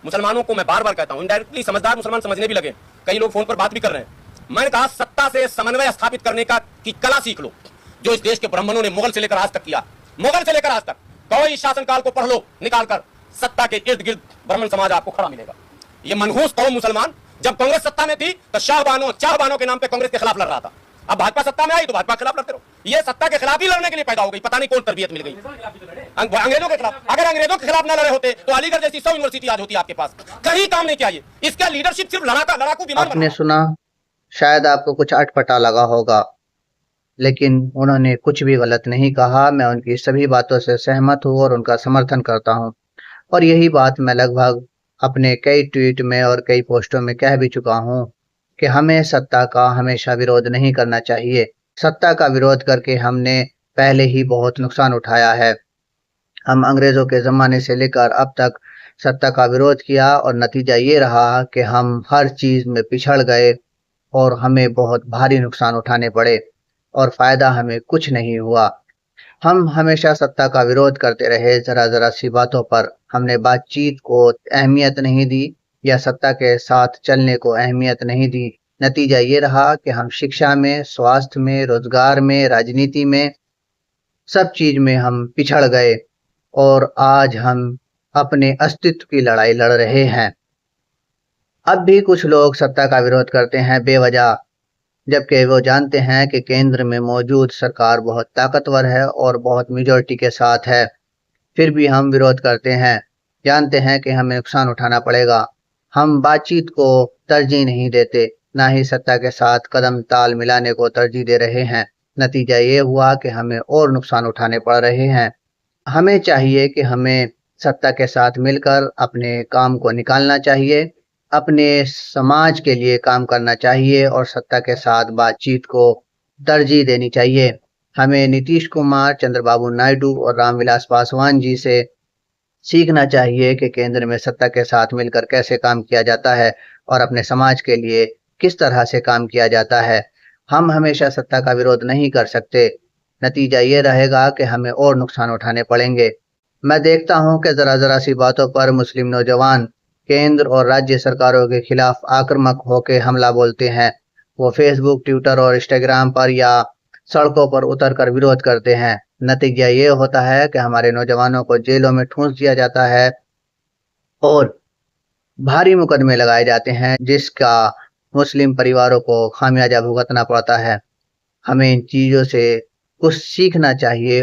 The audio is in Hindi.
मुसलमानों को मैं बार बार कहता हूं, इनडायरेक्टली समझदार मुसलमान समझने भी लगे, कई लोग फोन पर बात भी कर रहे हैं। मैंने कहा सत्ता से समन्वय स्थापित करने की कला सीख लो, जो इस देश के ब्राह्मणों ने मुगल से लेकर आज तक किया। मुगल से लेकर आज तक कोई शासनकाल को पढ़ लो निकाल कर, सत्ता के इर्द गिर्द ब्राह्मण समाज आपको खड़ा मिलेगा। ये मनहूस कौम मुसलमान जब कांग्रेस सत्ता में थी तो चाहबानों के नाम पे कांग्रेस के खिलाफ लड़ रहा था। अब भाजपा सत्ता में आई तो भाजपा के खिलाफ लड़ते रहो। ये सत्ता के खिलाफ ही लड़ने के लिए पैदा हो गई, पता नहीं कौन तरबियत मिल गई अंग्रेजों के खिलाफ। अगर अंग्रेजों के खिलाफ ना लड़े होते तो अलीगढ़ जैसी 100 यूनिवर्सिटी आज होती आपके पास, कहीं काम नहीं किया। ये इसका लीडरशिप सिर्फ लड़ाकू विमान। आपने सुना, शायद आपको कुछ अटपटा लगा होगा, लेकिन उन्होंने कुछ भी गलत नहीं कहा। मैं उनकी सभी बातों से सहमत हूँ और उनका समर्थन करता हूँ। और यही बात मैं लगभग अपने कई ट्वीट में और कई पोस्टों में कह भी चुका हूँ कि हमें सत्ता का हमेशा विरोध नहीं करना चाहिए। सत्ता का विरोध करके हमने पहले ही बहुत नुकसान उठाया है। हम अंग्रेजों के ज़माने से लेकर अब तक सत्ता का विरोध किया और नतीजा ये रहा कि हम हर चीज़ में पिछड़ गए और हमें बहुत भारी नुकसान उठाने पड़े और फ़ायदा हमें कुछ नहीं हुआ। हम हमेशा सत्ता का विरोध करते रहे, ज़रा सी बातों पर हमने बातचीत को अहमियत नहीं दी या सत्ता के साथ चलने को अहमियत नहीं दी। नतीजा ये रहा कि हम शिक्षा में, स्वास्थ्य में, रोजगार में, राजनीति में, सब चीज़ में हम पिछड़ गए और आज हम अपने अस्तित्व की लड़ाई लड़ रहे हैं। अब भी कुछ लोग सत्ता का विरोध करते हैं बेवजह, जबकि वो जानते हैं कि केंद्र में मौजूद सरकार बहुत ताकतवर है और बहुत मेजॉरिटी के साथ है। फिर भी हम विरोध करते हैं, जानते हैं कि हमें नुकसान उठाना पड़ेगा। हम बातचीत को तरजीह नहीं देते, ना ही सत्ता के साथ कदम ताल मिलाने को तरजीह दे रहे हैं। नतीजा ये हुआ कि हमें और नुकसान उठाने पड़ रहे हैं। हमें चाहिए कि हमें सत्ता के साथ मिलकर अपने काम को निकालना चाहिए, अपने समाज के लिए काम करना चाहिए और सत्ता के साथ बातचीत को तरजीह देनी चाहिए। हमें नीतीश कुमार, चंद्रबाबू नायडू और रामविलास पासवान जी से सीखना चाहिए कि केंद्र में सत्ता के साथ मिलकर कैसे काम किया जाता है और अपने समाज के लिए किस तरह से काम किया जाता है। हम हमेशा सत्ता का विरोध नहीं कर सकते, नतीजा ये रहेगा कि हमें और नुकसान उठाने पड़ेंगे। मैं देखता हूँ कि ज़रा सी बातों पर मुस्लिम नौजवान केंद्र और राज्य सरकारों के खिलाफ आक्रामक होकर हमला बोलते हैं। वो फेसबुक, ट्विटर और इंस्टाग्राम पर या सड़कों पर उतरकर विरोध करते हैं। नतीजा ये होता है कि हमारे नौजवानों को जेलों में ठूंस दिया जाता है और भारी मुकदमे लगाए जाते हैं, जिसका मुस्लिम परिवारों को खामियाजा भुगतना पड़ता है। हमें इन चीज़ों से कुछ सीखना चाहिए